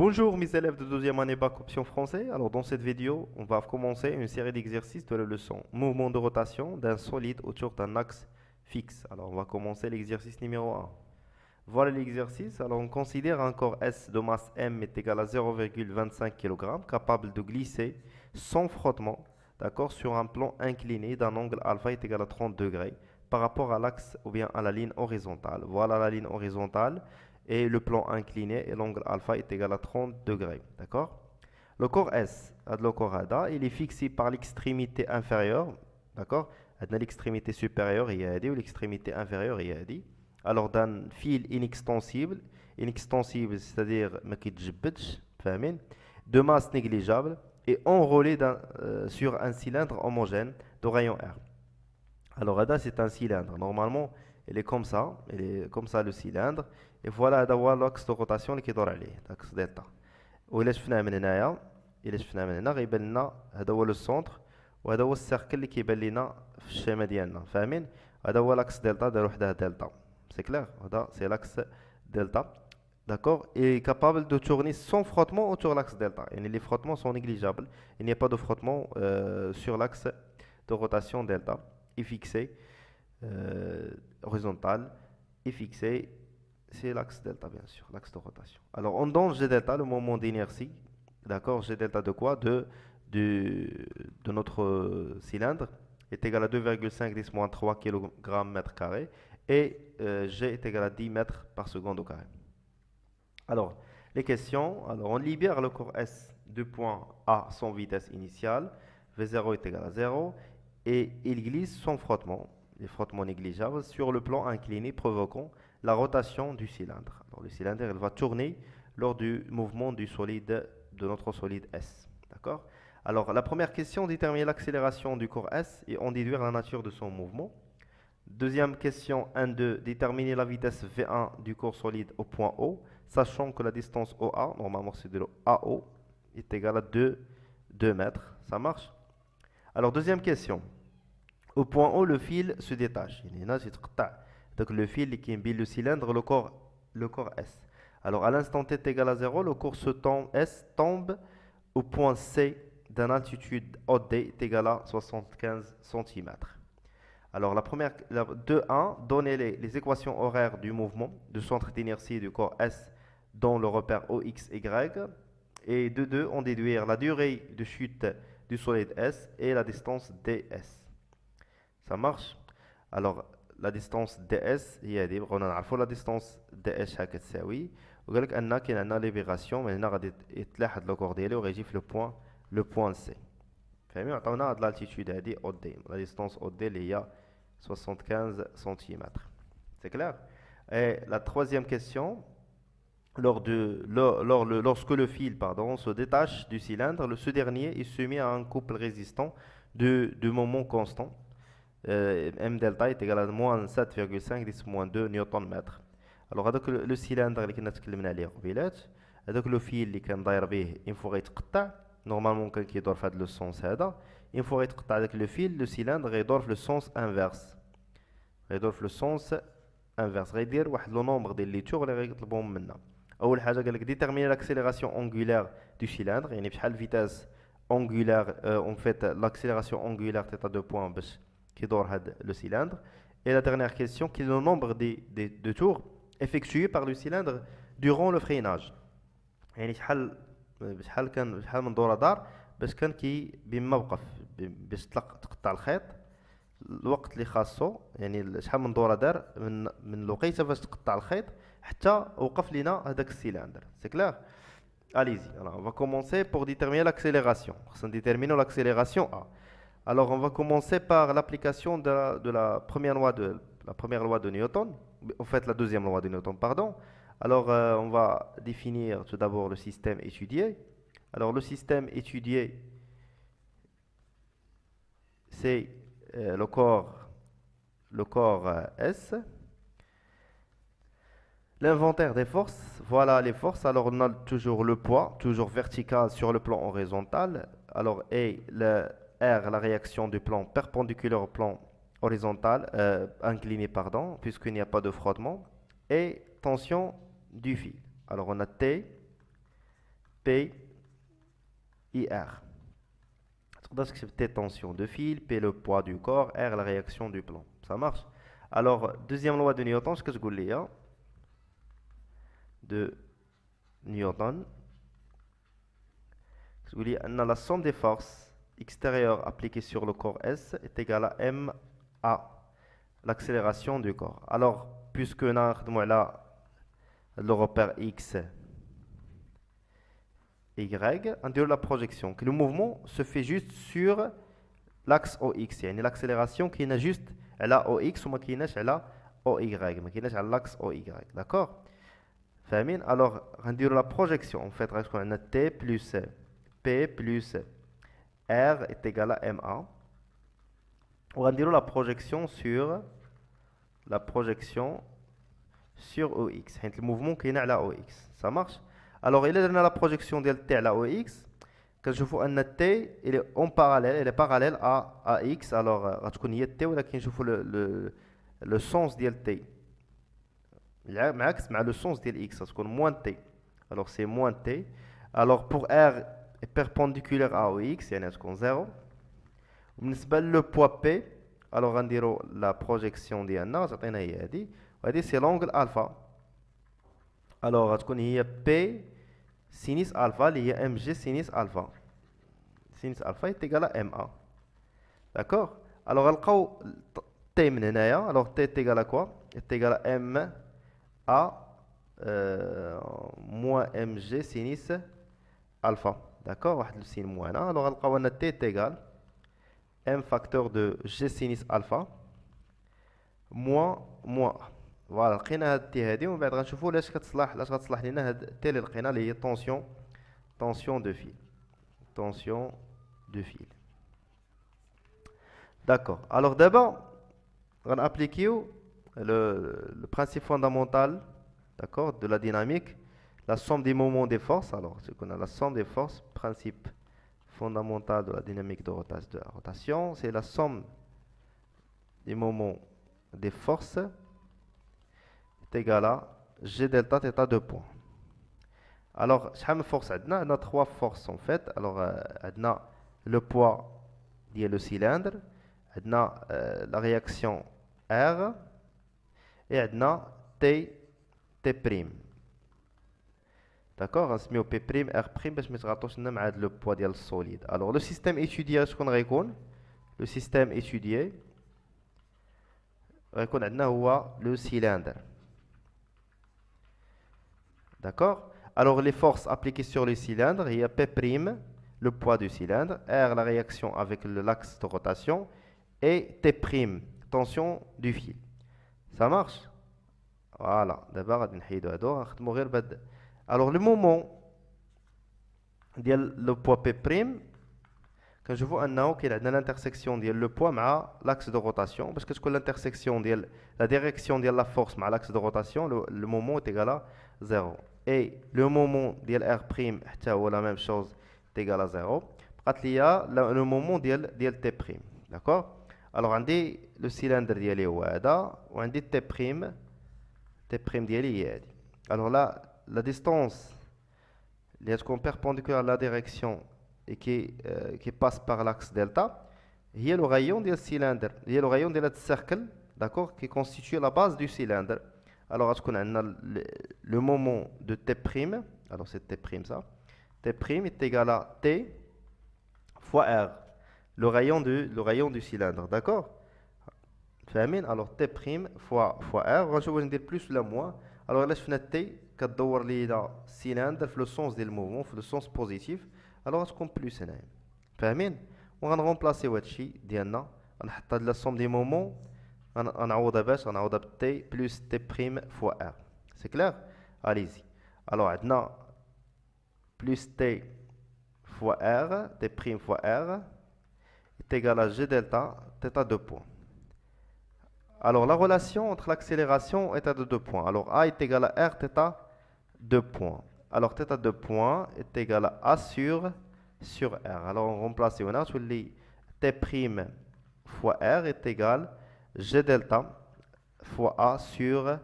Bonjour mes élèves de deuxième année bac option français. Alors dans cette vidéo, on va commencer une série d'exercices de la leçon mouvement de rotation d'un solide autour d'un axe fixe. Alors on va commencer l'exercice numéro 1. Voilà l'exercice. Alors on considère un corps S de masse M est égal à 0,25 kg capable de glisser sans frottement, d'accord, sur un plan incliné d'un angle alpha est égal à 30 degrés par rapport à l'axe ou bien à la ligne horizontale. Voilà la ligne horizontale et le plan incliné et l'angle alpha est égal à 30 degrés. D'accord? Le corps S, le corps ADA, il est fixé par l'extrémité inférieure. D'accord? L'extrémité supérieure ou l'extrémité inférieure alors d'un fil inextensible, c'est-à-dire de masse négligeable et enroulé sur un cylindre homogène de rayon R. Alors, ADA, c'est un cylindre. Normalement, il est comme ça le cylindre. Et voilà, هذا l'axe de rotation اللي كيدور عليه, l'axe delta. وإلا شفناه من هنايا, إلا شفناه من هنا غيبان لنا هذا هو لو سونتر وهذا هو السيركل اللي كيبان لنا في الشيما ديالنا, فاهمين؟ هذا هو l'axe delta, دار وحده delta. C'est clair? هذا c'est l'axe delta. D'accord? Et est capable de tourner sans frottement autour de l'axe delta. Et les frottements sont négligeables. Il n'y a pas de frottement sur l'axe de rotation delta. Est fixé horizontal est fixé, c'est l'axe delta bien sûr, l'axe de rotation. Alors on donne G delta, le moment d'inertie, d'accord, G delta de quoi de notre cylindre est égal à 2,5 10 moins 3 kg mètre carré et G est égal à 10 mètres par seconde au carré. Alors, les questions, alors on libère le corps S de point A sans vitesse initiale, V0 est égal à 0 et il glisse sans frottement, les frottements négligeables, sur le plan incliné provoquant la rotation du cylindre. Alors le cylindre il va tourner lors du mouvement du solide, de notre solide S. D'accord? Alors la première question, déterminer l'accélération du corps S et en déduire la nature de son mouvement. Deuxième question 1-2, déterminer la vitesse V1 du corps solide au point O, sachant que la distance OA, normalement c'est de AO, est égale à 2 mètres. Ça marche? Alors deuxième question. Au point O, le fil se détache. Donc le fil qui embille le cylindre, le corps S. Alors à l'instant t est égal à 0, le corps S tombe au point C d'une altitude OD est égale à 75 cm. Alors la première, 2.1, donnez les équations horaires du mouvement du centre d'inertie du corps S dans le repère OXY. Et 2.2, on déduire la durée de chute du solide S et la distance DS. Ça marche? Alors la distance DS هي هذه بغينا نعرفوا la distance DS شحال كتساوي وقال لك ان كاين عندنا ليبيغاسيون من هنا غادي يتلاحظ لو كور ديالي وغيجي في لو بوين سي فاهمين عطاونا هاد لالتيتود هادي او دي لا ديستونس او دي اللي هي 75 cm. C'est clair? Et la troisième question, lorsque le fil se détache du cylindre, ce dernier est soumis à un couple résistant de moment constant. M delta est égal à moins 7,5 10 moins 2 newton-mètre. Alors, هذاك le cylindre اللي كنا تكلمنا عليه قبيلات, هذاك لو فيل اللي كان داير به il faut يتقطع نورمالمون كان كيدور في هذا لو سونس هذا il faut يتقطع هذاك لو فيل لو سيلندر غيدور في لو سونس انفيرس غيدور في لو سونس انفيرس غيدير واحد لو نومبر ديال لي تور اللي غيطلبهم منا. اول حاجه قال لك ديتيرميني لاكسيليراسيون اونغولار دو سيلندر يعني بشحال فيتاس اونغولار اون فيت لاكسيليراسيون اونغولار تيتا دو بوين باش كيدور هذا لو سيلندر. Et la dernière question, quel est le nombre de tours effectués par le cylindre durant le freinage. يعني شحال من دوره دار باش كان بما وقف باش تقطع الخيط الوقت اللي خاصو, يعني شحال من دوره دار من الوقيته فاش تقطع الخيط حتى وقف لينا هذاك السيلندر. C'est clair? Allez-y. Alors on va commencer pour déterminer l'accélération. On détermine l'accélération A. Alors, on va commencer par l'application de la première loi de Newton, en fait la deuxième loi de Newton, pardon. Alors, on va définir tout d'abord le système étudié. Alors, le système étudié, c'est le corps S. L'inventaire des forces, voilà les forces. Alors, on a toujours le poids, toujours vertical sur le plan horizontal. Alors, et R, la réaction du plan perpendiculaire au plan horizontal, incliné, pardon, puisqu'il n'y a pas de frottement, et tension du fil. Alors on a T, P, IR. Donc, c'est T, tension de fil, P, le poids du corps, R, la réaction du plan. Ça marche? Alors, deuxième loi de Newton, ce que je voulais dire, de Newton, je voulais dire, la somme des forces extérieures appliquées sur le corps S est égale à MA, l'accélération du corps. Alors, puisque nous avons là le repère X, Y, on dit la projection, que le mouvement se fait juste sur l'axe OX, يعني l'accélération qui est juste elle a OX ou qui est elle a OY, mais qui est à l'axe OY, d'accord? فاهمين? Alors, on dit la projection, en fait, on a T plus P plus R est égal à MA. On va dire la projection sur OX, le mouvement qui est à la OX, ça marche? Alors, il est dans la projection de T à la OX. Quand je vois un T, il est en parallèle, il est parallèle à X. Alors, tu connais T, ou là, quand je vois le sens de T, le sens de X, c'est moins T. Alors, c'est moins T. Alors, pour R est perpendiculaire à OX, c'est 0. Le poids P, alors on dirait la projection de c'est l'angle alpha. Alors, tu connais P sinus alpha, il y a mg sinus alpha. Sinus alpha est égal à ma. D'accord? Alors, T alors T est égal à quoi? Est égal à m a moins mg sinus alpha. D'accord? Le signe moins. Alors, on a T est égal m facteur de g sinus alpha moins A. فوالا لقينا هاد تي هادي ومن بعد غنشوفوا لاش غتصلح لنا هاد تي اللي لقينا اللي هي tension de fil. Tension de fil. D'accord. Alors d'abord, on va appliquer le principe fondamental, d'accord, de la dynamique, la somme des moments des forces. Alors, ce qu'on a la somme des forces, principe fondamental de la dynamique de rotation, c'est la somme des moments des forces est égale à G delta θ 2 points. Alors, شحال force on a trois forces en fait. Alors, on a le poids lié au cylindre, on a la réaction R et on a T'. D'accord? On se met au P', R' باش ما يتغطوش لنا مع le poids ديال solide. Alors, le système étudié شكون غيكون؟ Le système étudié غيكون عندنا هو le cylindre. D'accord? Alors, les forces appliquées sur le cylindre, il y a P', le poids du cylindre, R, la réaction avec l'axe de rotation, et T', tension du fil. Ça marche? Voilà. D'abord, alors, le moment le poids P', quand je vois l'intersection le poids avec l'axe de rotation, parce que l'intersection la direction de la force avec l'axe de rotation, le moment est égal à 0. Et le moment de R' la même chose est égal à 0. Il y a le moment de T'. D'accord? Alors, on dit le cylindre est on dit T' ديالي. Alors là, la distance est perpendiculaire à la direction et qui passe par l'axe delta, il y a le rayon du cylindre, il y a le rayon de cercle, d'accord, qui constitue la base du cylindre. Alors, on a le moment de T', alors c'est T' ça, T' est égal à T fois R, le rayon du cylindre, d'accord? Alors T' fois R, on va dire plus ou moins. Alors là, je fais T, qui doit le cylindre, dans le sens du mouvement, dans le sens positif. Alors, on va plus هنا. فاهمين؟ on va remplacer هادشي ديالنا، نحط هاد la somme des moments، غنعوضها باش غنعوضها ب T plus T' fois R. C'est clair? Allez-y. Alors, عندنا plus T fois R, T' fois R est égal à G delta θ 2 points. Alors, la relation entre l'accélération est à 2 points. Alors, A est égal à R θ 2 points. Alors, θ 2 points est égal à A sur R. Alors, on remplace, on a T' fois R est égal à G delta fois A sur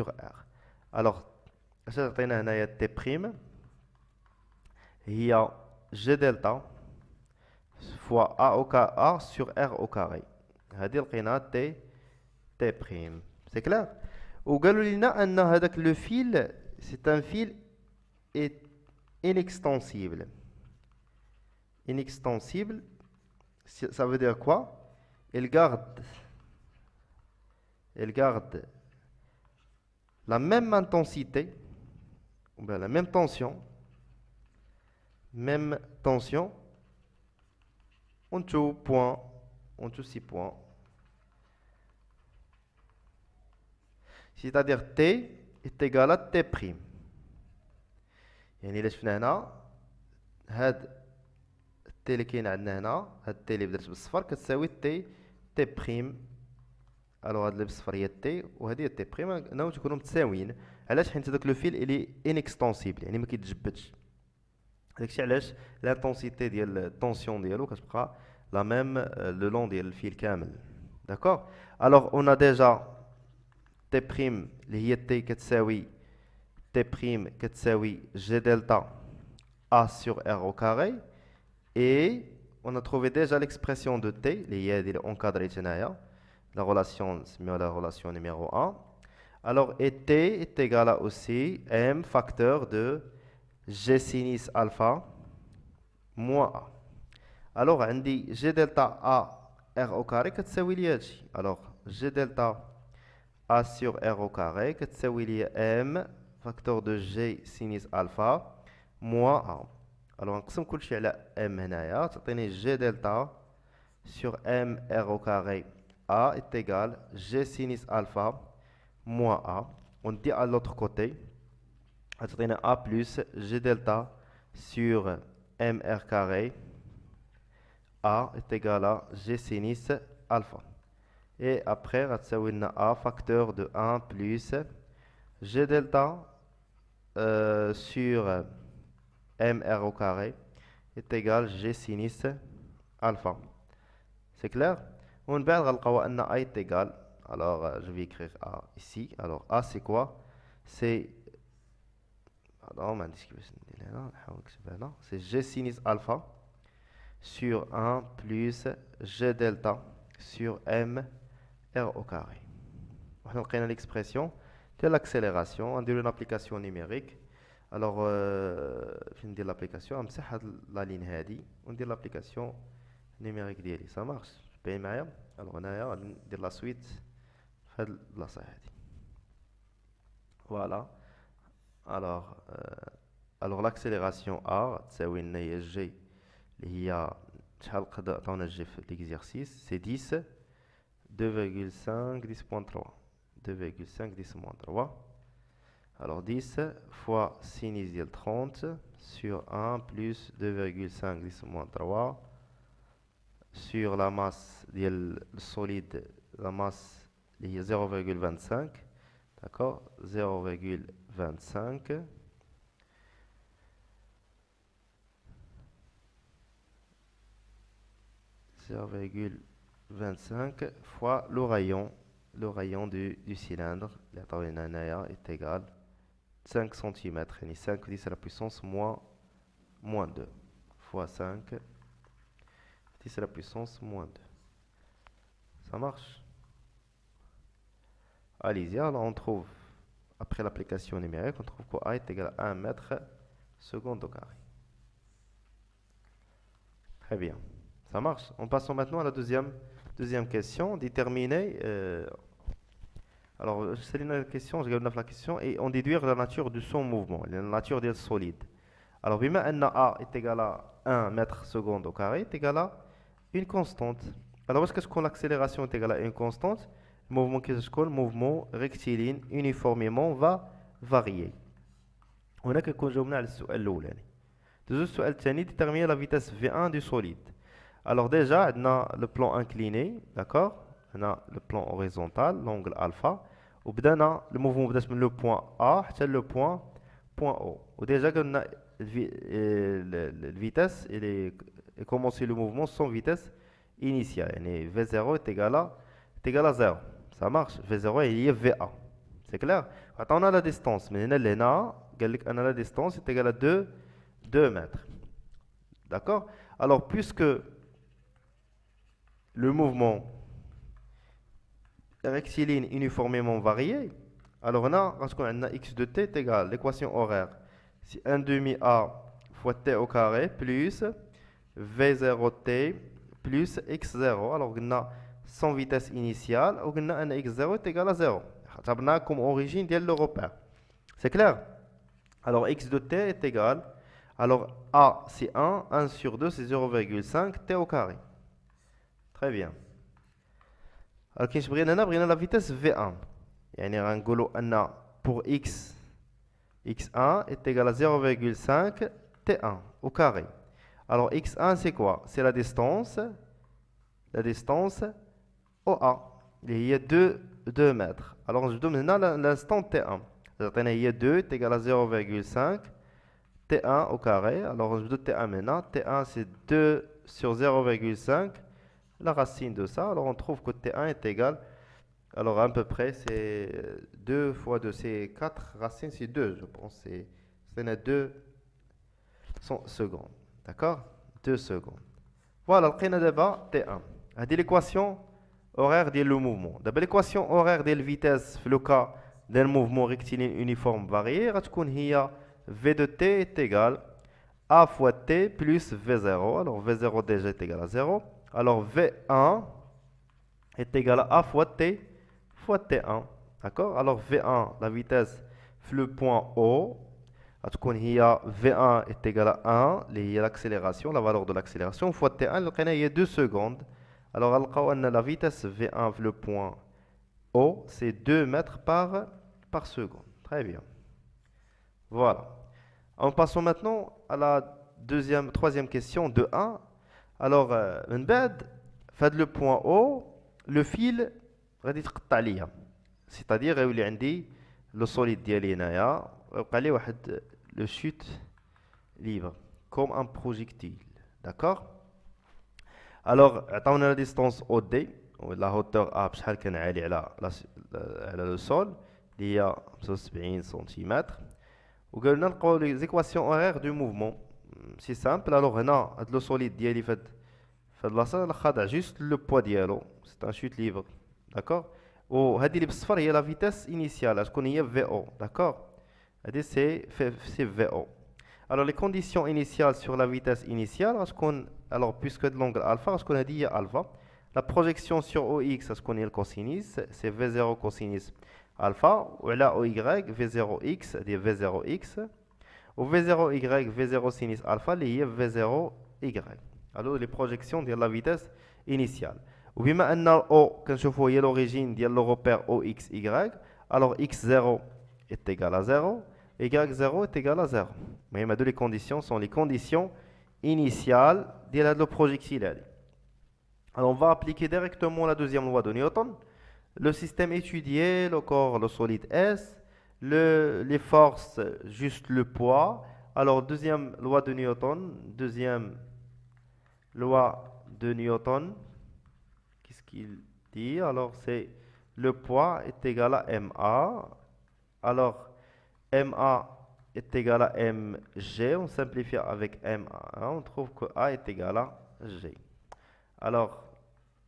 R. Alors, ça, T'. Il y a G delta fois A sur R au carré. هذه لقينا T prime. C'est clair? وقالوا لنا أن هذاك le fil, c'est un fil inextensible. Inextensible, ça veut dire quoi? Il garde la même intensité, ou bien la même tension, en tout point, en tout 6 points. C'est-à-dire T est égal à T prime. يعني إلا شفنا هنا هاد T اللي كاين عندنا هنا، هاد T اللي بدات بالصفر كتساوي T بريم. الوغ هاد اللي بالصفر هي T وهادي هي T بريم، هنا تكونوا متساويين. علاش؟ حيت هذاك لو فيل إلي انكستونسيبل، يعني ما كيتجبدش. داكشي علاش لانتونسيتي ديال الطونسيون ديالو كتبقى لا ميم لو لون ديال الفيل كامل. داكوغ. الوغ اون ا ديجا T prime اللي هي T كتساوي T prime كتساوي G delta A sur R au carré, et on a trouvé déjà l'expression de T اللي هي هذه اللي encadrée هنايا، la relation نسميوها la relation numéro 1. Alors et T est égal à aussi M facteur de G sinus alpha moins A. Alors عندي G delta A R au carré كتساوي لي هادشي. Alors G delta A sur R au carré كتساوي لي M facteur de G sinus alpha moins A. Alors نقسم كلشي على M هنايا تعطيني G delta sur M R au carré A est égal G sinus alpha moins A. On dit à l'autre côté تعطينا A plus G delta sur M R carré A est égal à G sinus alpha. Et après, on a A facteur de 1 plus G delta sur MR au carré est égal G sinus alpha. C'est clair? On va voir A est égal. Alors, je vais écrire A ici. Alors, A c'est quoi? C'est G sinus alpha sur 1 plus G delta sur M R au carré. On a l'expression de l'accélération. On dit une application numérique. Alors, on dit l'application, on a la ligne هذه. On dit l'application numérique ديالي. Ça marche? باين معايا؟ Alors, هنايا ندير la suite في هذه البلاصة هذه. Voilà. Alors l'accélération A تساوي لنا هي G اللي هي شحال عطاونا G في l'exercice, c'est 10 2,5 10.3 2,5 10-3. Alors 10 fois sinus ديال 30 sur 1 plus 2,5 10-3 sur la masse ديال solide, la masse اللي هي 0,25. D'accord, 0,25 0,25 fois le rayon du cylindre est égal 5 cm, et 5 10 à la puissance moins 2 fois 5 10 à la puissance moins 2. Ça marche? Allez-y, alors on trouve, après l'application numérique, on trouve que A est égal à 1 mètre seconde au carré. Très bien. Ça marche. On passe maintenant à la deuxième question. Déterminer. Alors, c'est une question, je garde la question, et on déduire la nature de son mouvement, la nature des solides. Alors, bima anna A est égal à 1 mètre seconde au carré est égal à une constante. Alors, est-ce que l'accélération est égale à une constante? Le mouvement le mouvement rectiligne uniformément va varier. هنا كنكون جاوبنا على السؤال الأولاني. السؤال الثاني déterminer la vitesse V1 du solide. Alors déjà, on a le plan incliné, d'accord? On a le plan horizontal, l'angle alpha. Et puis on a le mouvement de le point A jusqu'à le point O. Et déjà, on a la vitesse, et commencer le mouvement sans vitesse initiale. Yani V0 est égal à 0. Ça marche. V0 est lié à VA. C'est clair? On a la distance. Mais on a la distance est égale à 2 mètres. D'accord? Alors, puisque le mouvement rectiligne uniformément varié, alors on a, parce qu'on a x de t est égal, l'équation horaire, c'est 1 demi a fois t au carré plus v0t plus x0. Alors on a sans vitesse initiale, on a un x0 est égal à 0. On a comme origine le repère. C'est clair? Alors x de t est égal, alors a c'est 1 sur 2 c'est 0,5 t au carré. Très bien. Alors كاين بغينا la vitesse v1. يعني غنقولوا ان pour x1 est égal à 0,5 t1 au carré. Alors x1 c'est quoi? C'est la distance OA. Il y a 2 mètres. Alors je donne maintenant l'instant t1. Il y a 2 est égal à 0,5 t1 au carré. Alors je donne t1 maintenant. t1 c'est 2 sur 0,5. La racine de ça. Alors on trouve que t1 est égal. Alors à peu près c'est 2 fois 2. C'est 4 racines, c'est 2 je pense. C'est 2 secondes. D'accord? 2 secondes. Voilà, le d'abord T1. C'est l'équation horaire du mouvement. D'abord, l'équation horaire de la vitesse, dans le cas d'un mouvement rectiligne uniforme varié, V de t est égal à A fois t plus V0. Alors, V0 déjà est égal à 0. Alors, V1 est égal à A fois t fois T1. D'accord? Alors, V1, la vitesse, le point O. V1 est égal à 1, l'accélération, la valeur de l'accélération, fois T1, il y a 2 secondes. Alors, la vitesse V1, le point O, c'est 2 mètres par seconde. Très bien. Voilà. En passant maintenant à la troisième question de 1. Alors, fait le point O, le fil, c'est-à-dire, il y a le solide ديالي هنايا وقع ليه واحد le chute libre comme un projectile. D'accord? Alors عطاونا la distance OD la hauteur A بشحال كان عالي على le sol اللي هي 75 سنتيمتر وقالنا نلقاو les équations horaires du mouvement. C'est simple. Alors هنا هاد le solide ديالي فهاد البلاصه خاضع juste le poids ديالو. C'est un chute libre. D'accord? وهذه اللي بالصفر هي la vitesse initiale شكون هي VO. D'accord? C'est VO. Alors les conditions initiales sur la vitesse initiale, alors puisque de l'angle alpha, qu'on a dit alpha, la projection sur OX, ce qu'on est le cosinus, c'est V0 cosinus alpha, ou là OY, V0X, c'est V0X, ou V0Y, V0 sinus alpha, il y a V0Y. Alors les projections de la vitesse initiale. Ou bien maintenant O, quand je vois l'origine de le repère OXY, alors X0 est égal à 0. Y0 est égal à 0. Mais les conditions sont les conditions initiales de la projectile. Alors on va appliquer directement la deuxième loi de Newton. Le système étudié, le corps, le solide S, les forces, juste le poids. Alors deuxième loi de Newton, qu'est-ce qu'il dit? Alors c'est le poids est égal à ma. Alors MA est égal à MG, on simplifie avec MA, on trouve que A est égal à G. Alors,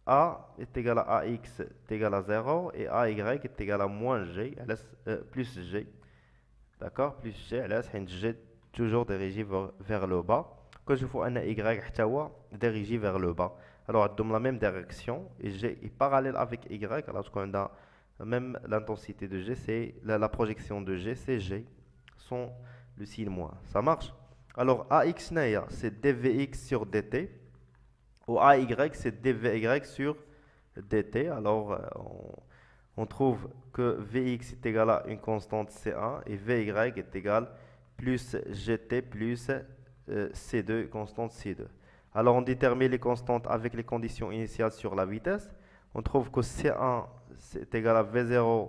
A est égal à AX est égal à 0 et AY est égal à moins G, plus G. D'accord? Plus G, G toujours dirigé vers le bas. Quand je vois un Y dirigé vers le bas. Alors, dans la même direction, et G est parallèle avec Y, alors qu'on a même l'intensité de G, c'est la projection de G, c'est G, sont le signe moins. Ça marche? Alors AX, c'est dVx sur dt, ou AY, c'est dVy sur dt. Alors on trouve que Vx est égal à une constante C1 et Vy est égal plus Gt plus C2, constante C2. Alors on détermine les constantes avec les conditions initiales sur la vitesse. On trouve que C1 c'est égal à V0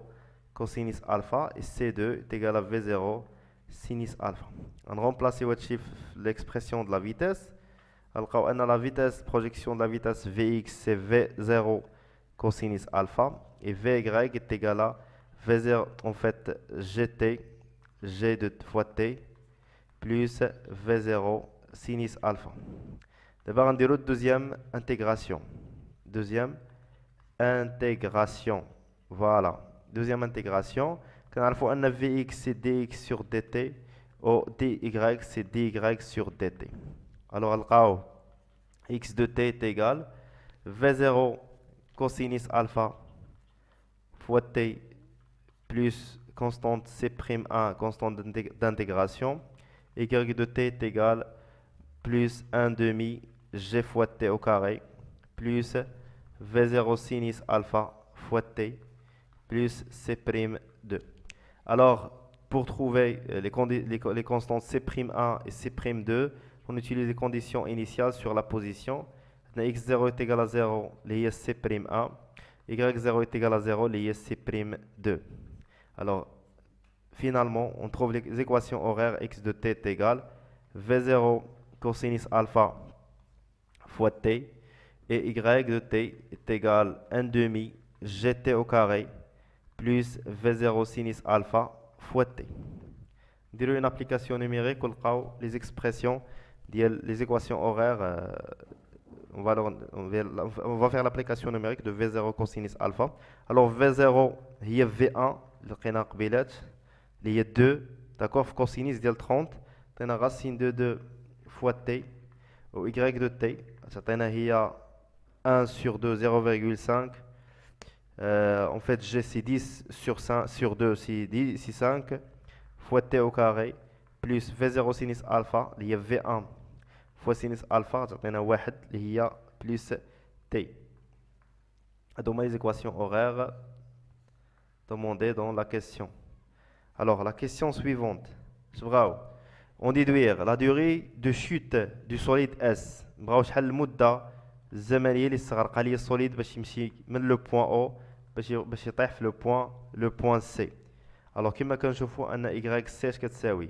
cosinus alpha et C2 est égal à V0 sinus alpha. On remplace l'expression de la vitesse. Alors on a la vitesse, projection de la vitesse Vx c'est V0 cosinus alpha et Vy est égal à V0 en fait Gt, G de fois t plus V0 sinus alpha. D'abord, on dirait deuxième intégration. Deuxième intégration. Voilà. Deuxième intégration. Quand on a Vx, c'est dx sur dt. Ou dy, c'est dy sur dt. Alors, on x de t est égal v0 cosinus alpha fois t plus constante c'1, constante d'intégration. Y de t est égal plus 1 demi g fois t au carré plus v0 sinus alpha fois t plus c'2. Alors, pour trouver les constantes c'1 et c'2, on utilise les conditions initiales sur la position. x0 est égal à 0, les c'1, y0 est égal à 0, les c'2. Alors, finalement, on trouve les équations horaires x de t est égal v0 cosinus alpha fois t et y de t est égal 1 demi gt au carré plus v0 sinus alpha fois t. Dire une application numérique, les expressions, les équations horaires, on va faire l'application numérique de v0 cosinus alpha. Alors v0 il y a v1 il y a 2, d'accord, cosinus ديال 30 تينا racine de 2 fois t au y de t il y a 1 sur 2 0,5. En fait g c'est 10 sur 5 sur 2 c'est 10 c'est 5 fois t au carré plus v0 sinus alpha il y a v1 fois sinus alpha تعطينا 1 اللي هي plus t. هذوما les équations horaires demandées dans la question. Alors la question suivante, on déduire la durée de chute du solide S. نبغاو شحال المدة الزمنية اللي استغرق عليه السوليد باش يمشي من لو بوين او باش يطيح في لو بوين سي. الوغ كيما كنشوفوا ان y سي اش كتساوي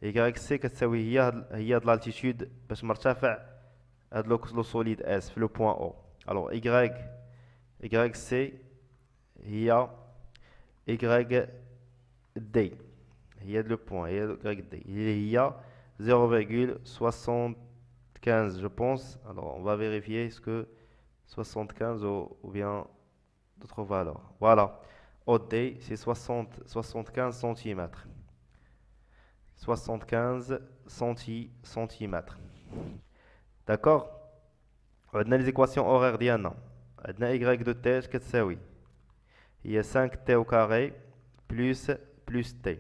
y سي كتساوي هي هاد لالتيتود باش مرتفع هاد لو سوليد اس في لو بوين او. الوغ y سي هي y d هي le point هي y d il y a 0,75 je pense. Alors on va vérifier est-ce que 75 ou bien d'autres valeurs. Voilà, OD c'est 75 cm. 75 cm. D'accord. On a les équations horaires d'Yann. On a y de t كتساوي هي 5t au carré plus t.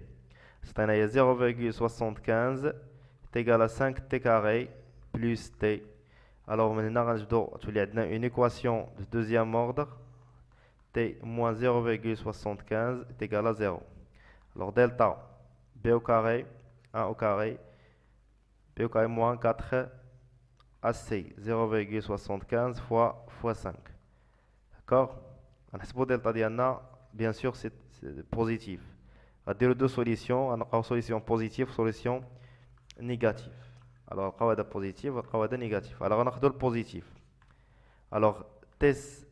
C'est un 0,75 est égal à 5t carré plus t. Alors maintenant, on a une équation de deuxième ordre. T moins 0,75 est égal à 0. Alors delta b au carré, 1 au carré, b au carré moins 4 ac, 0,75 fois 5. D'accord. Alors delta diana, bien sûr, c'est positif. On a deux solutions, on a une solution positive, solution négative. Alors, on a une positive, on a une négative. Alors, on a le positif. Alors, TC,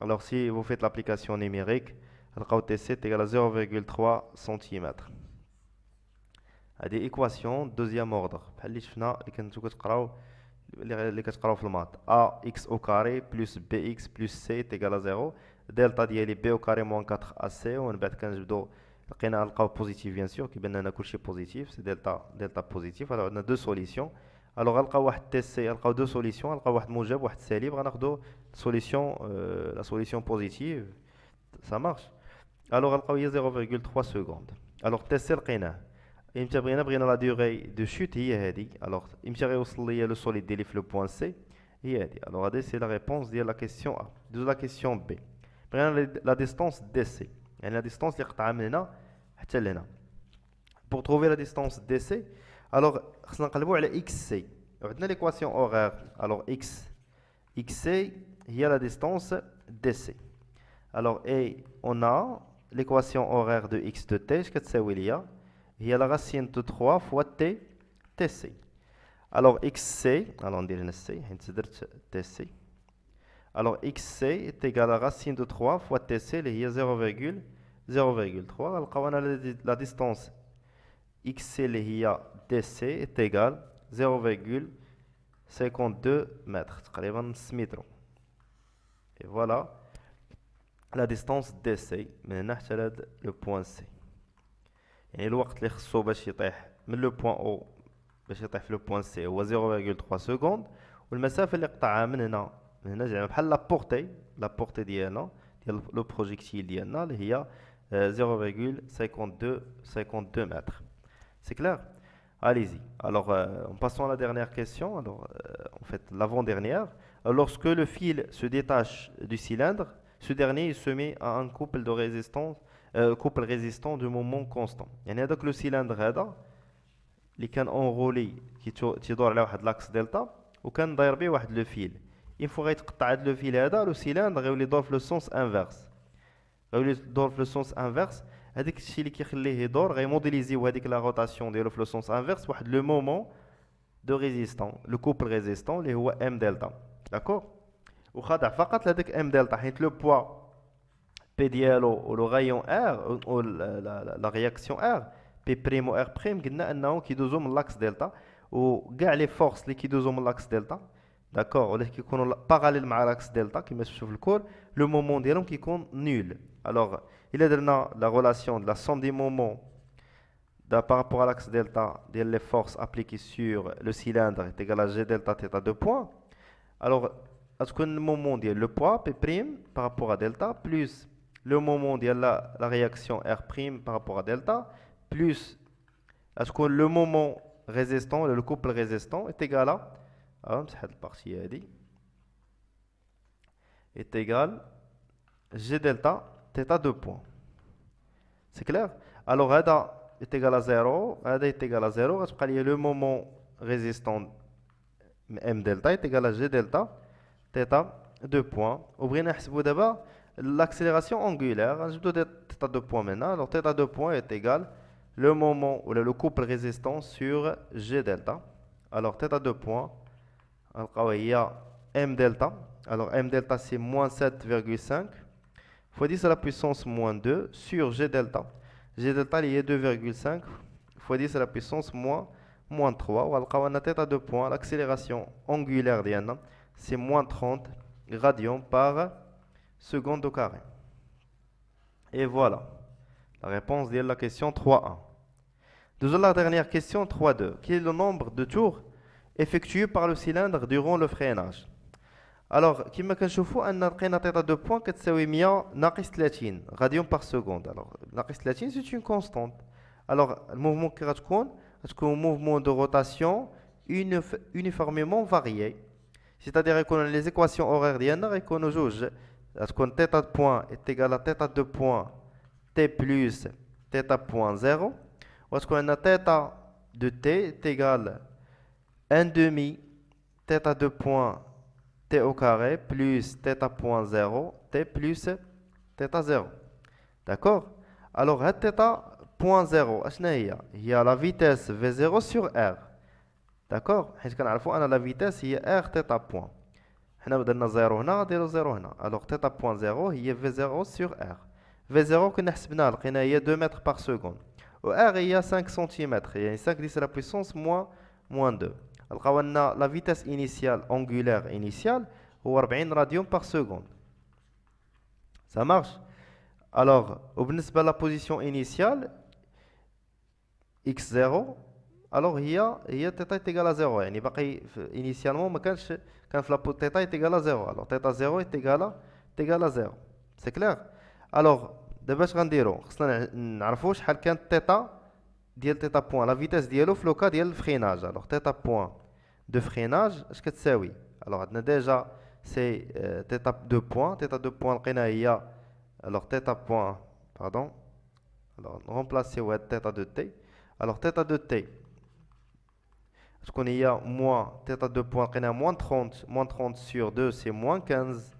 alors si vous faites l'application numérique, TC est égal à 0,3 cm. هذه équation deuxième ordre. بحال اللي شفنا اللي كتقراو في المات. ax au carré plus bx plus c est égal à 0. دلتا ديالي b au carré moins 4 ac ومن بعد كنجبدو لقينا نلقاو بوزيتيف بيان سور كيبان لنا كلشي بوزيتيف سي دلتا بوزيتيف. alors عندنا دو سوليسيون. alors غنلقاو واحد تي سي غنلقاو دو سوليسيون غنلقاو واحد موجب واحد سالب غناخدو سوليسيون لا سوليسيون بوزيتيف ça marche. alors غنلقاو هي 0,3 secondes. alors تي سي لقيناه امتى بغينا لا ديوغي دو شوت هي هذه. alors امتى غيوصل ليا لو سوليد ديالي في لو بوين سي هي هذه. alors هذه سي لا ريبونس ديال لا كيسيون ا. دوز لا كيسيون بي. بغينا لا ديستانس دي سي يعني لا ديستانس اللي قطعها من هنا حتى لهنا. pour trouver la distance dc alors خصنا نقلبوا على xc وعندنا l'équation horaire. alors xc هي la distance dc. alors et on a l'équation horaire de x de t اش كتساوي ليا هي la racine de 3 fois t tc. alors xc alors ندير هنا c حيت درت tc. alors xc est égal à racine de 3 fois tc اللي هي 0,3. غنلقاو انا la distance xc اللي هي dc est égal 0,3 52 mètres. تقريبا نص متر. Et voilà la distance DC من هنا حتى لهاد لو بوان سي. يعني الوقت اللي خصو باش يطيح من لو بوان او باش يطيح في لو بوان سي هو 0.3 سكوند، والمسافة اللي قطعها من هنا زعما بحال لابورتي ديالنا ديال لو بروجيكتيل ديالنا اللي هي 0,52 mètres. C'est clair? Allez-y. Alors, en passant à la dernière question, alors, en fait, l'avant-dernière. Lorsque le fil se détache du cylindre, ce dernier se met à un couple résistant de moment constant. يعني هذاك لو سيلندر هذا اللي كان اونغولي تيدور على واحد لاكس دلتا وكان داير بيه واحد لو فيل. اين فوا غيتقطع هذا لو فيل هذا، لو سيلندر غيولي يدور في لو سونس انفيرس. غيولي يدور في لو سونس انفيرس. هذاك الشيء اللي كيخليه يدور غيموديليزيو هذيك لا روتاسيون ديالو في لو سونس انفيرس واحد لو مومون دو ريزيستون، لو كوبل ريزيستون اللي هو ام دلتا. داكور؟ وخاضع فقط لهذاك ام دلتا حيت لو بوا بي ديالو ولو غايون ار او لا رياكسيون ار بي بريم و ار بريم قلنا انهم كيدوزو من لاكس دلتا، وكاع لي فورس اللي كيدوزو من لاكس دلتا داكور ولا كيكونوا باراليل مع لاكس دلتا كما شفتوا في الكور، لو مومون ديالهم كيكون نول. الوغ الا درنا لا ريلاسيون دو لا سوم دي مومون par rapport à l'axe delta des forces appliquées sur le cylindre est égal à G delta θ 2 points. Alors, est-ce que le moment de le poids P' par rapport à delta plus le moment de la réaction R' par rapport à delta plus est-ce que le moment résistant, le couple résistant est égal à cette partie est égal G delta θ 2 points. C'est clair? Alors, est égal à 0, هذا est égal à 0, غتبقى لي le moment résistant M delta est égal à G delta θ 2 points. وبغينا نحسبوا دابا l'accélération angulaire, غنجبدو θ 2 points maintenant. Alors θ 2 points est égal le moment ou le couple résistant sur G delta. Alors θ 2 points غنلقاو هي M delta. Alors M delta c'est moins 7,5 fois 10 à la puissance moins 2 sur G delta. G delta il est 2,5 fois 10 à la puissance moins 3. On a θ 2 points. L'accélération angulaire d'Yann, c'est moins 30 radians par seconde au carré. Et voilà la réponse de la question 3.1. Deuxième la dernière question 3.2. Quel est le nombre de tours effectués par le cylindre durant le freinage? Alors, كما كنشوفوا ان لقينا θ 2 points كتساوي 100 ناقص 30 radians par seconde. Alors, ناقص 30 c'est une constante. Alors, le mouvement qui غتكون un mouvement de rotation uniformément varié. C'est-à-dire que les équations horaires ديالنا غيكونوا جوج. غتكون θ de point est égal à θ 2 points t plus θ point 0. وغتكون عندنا θ de t est égal 1 demi θ 2 points t au carré plus θ point 0 t plus θ 0. D'accord? Alors, θ point 0 اشنا هي la vitesse v0 sur r. D'accord? حيت كنعرفوا ان la vitesse هي r θ point. حنا درنا 0 هنا غنديروا 0 هنا. Alors θ point 0 هي v0 sur r. v0 كنا حسبناها لقينا هي 2 mètres par seconde. و r هي 5 cm يعني 5 10 à la puissance moins 2. لقاو لنا la vitesse initiale angulaire initiale هو 40 radians par seconde. Ça marche? Alors, وبالنسبة la position initiale x0 alors هي θ est égal à 0 يعني باقي initialement ما كانش كان في θ est égal à 0. alors θ 0 est égal à 0. c'est clair? alors دابا اش غنديرو خصنا نعرفوا شحال كانت θ ديال θ بوين لا فيتاس ديالو في لوكا ديال الفريناج. alors θ بوين دو فريناج اش كتساوي؟ alors عندنا ديجا سي θ 2 بوين. θ 2 بوين لقينا هي alors θ بوين pardon alors نغومبلاسيو هاد θ دو t. alors θ de t تكون هي moins θ 2 points لقينا moins 30 sur 2 c'est moins 15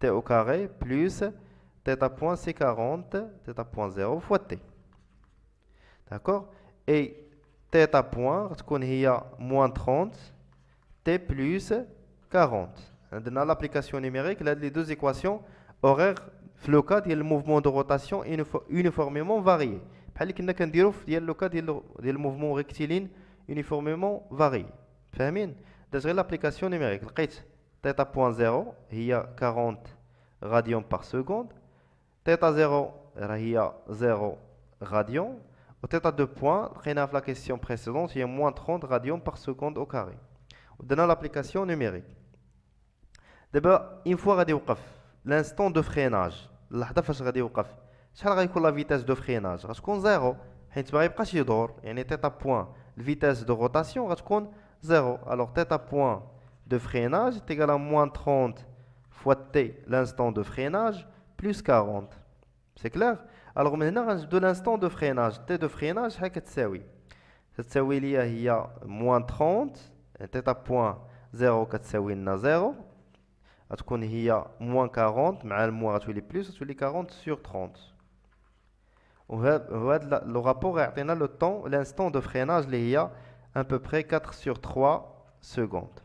t au carré plus θ point c'est 40 θ point 0 fois t. d'accord? et θ point تكون هي moins 30 t plus 40. عندنا l'application numérique là les deux équations horaires في le cas ديال le mouvement de rotation uniformément varié بحال اللي كنا كنديرو في ديال لوكا ديال الموفمون ريكتيلين يونيفورميمون فاري. فاهمين؟ درت غير l'application numérique لقيت θ point 0 هي 40 radians par seconde θ 0 هي 0 radians و θ 2 point لقيناها في la question précédente هي moins 30 radians par seconde au carré ودرنا l'application numérique دابا une fois غادي يوقف l'instant de freinage اللحظه فاش غادي يوقف شحال غيكون لا فيتاس دو فريناج غتكون زيرو حيت ما غيبقاش يدور يعني تيتا بوين الفيتاس دو روتاسيون غتكون زيرو الوغ تيتا بوين دو فريناج تيغال موان 30 فوا تي لانستون دو فريناج بلس 40 سي كلير الوغ من هنا غنجبدو لانستون دو فريناج تي دو فريناج شحال كتساوي ليا هي موان 30 تيتا بوين زيرو كتساوي لنا زيرو غتكون هي موان 40 مع الموا غتولي بلس غتولي 40 سور 30 وهذا لو رابور يعطينا لو طون لانستون دو فريناج اللي هي ان بو بري 4 سور 3 سكوند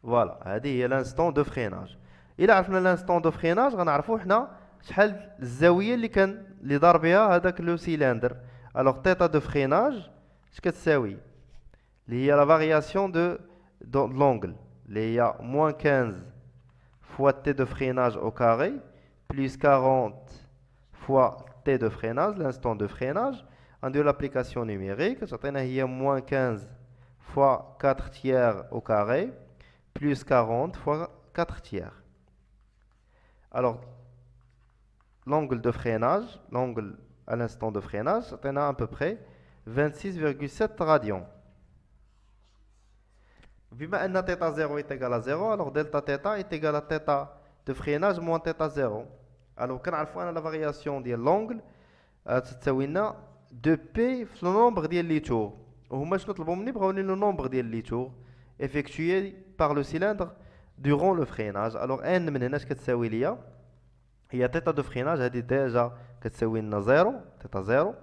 فوالا هذه هي لانستون دو فريناج الا عرفنا لانستون دو فريناج غنعرفوا حنا شحال الزاويه اللي دار بها هذاك لو سيلندر الوغ تيتا دو فريناج اش كتساوي اللي هي لا فارياسيون دو لونغل اللي هي موان 15 فوا تي دو فريناج او كاري بلس 40 fois t de freinage, l'instant de freinage, en de l'application numérique, c'est moins 15 fois 4 tiers au carré, plus 40 fois 4 tiers. Alors, l'angle de freinage, l'angle à l'instant de freinage, c'est à peu près 26,7 radians. بما أن θ 0 est égal à 0, alors delta θ est égal à θ de freinage moins θ 0. Alors كنعرفوا انا لا فارياسيون ديال لونغل تساوي لنا 2 بي في لو نومبر ديال لي تور وهما شنو طلبوا مني بغاوني لو نومبر ديال لي تور effectué par le cylindre durant le freinage. alors ان من هنا اش كتساوي ليا هي تيتا دو فريناج هذه ديجا كتساوي لنا 0 تيتا 0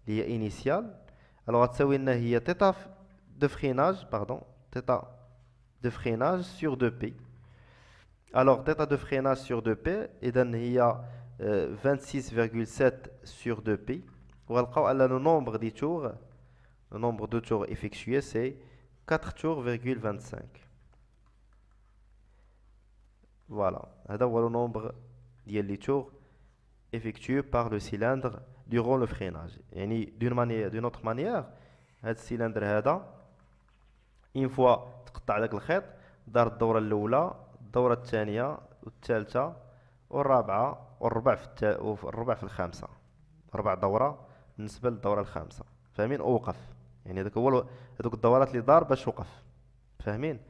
اللي هي انيسيال alors غتساوي لنا هي تيتا دو فريناج باردون تيتا دو فريناج sur 2 بي. Alors, θ de freinage sur 2P, il y a 26,7 sur 2P. Le nombre de tours, le nombre de tours effectués, c'est 4 tours,25. Voilà, c'est le nombre de tours effectués par le cylindre durant le freinage. D'une autre manière, ce cylindre, une fois que tu as le خيط دار الدورة الأولى الدورة الثانية والثالثة والرابعة والربع في الخامسة 4 دورة بالنسبة للدورة الخامسة فاهمين أوقف يعني هذوك الدورات اللي دار باش وقف فاهمين.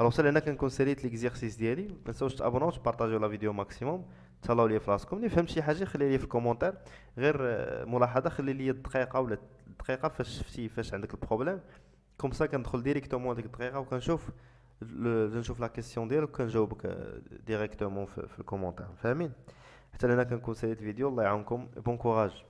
الوغ وصل هنا كنكون ساليت ليكزيرسيس ديالي ما تنساوش تابوناو وتبارطاجيو لا فيديو ماكسيموم تهلاو ليا في راسكم اللي فهم شي حاجة خلي لي في الكومونتير غير ملاحظة خلي لي الدقيقة ولا الدقيقة فاش شفتي فاش عندك البروبليم كوم سا كندخل ديريكتومون ديك الدقيقة وكنشوف لا كيسيون ديالك وكنجاوبك ديريكتومون في الكومونتير فاهمين. حتى لهنا كنكون ساليت الفيديو الله يعاونكم بون كوراج.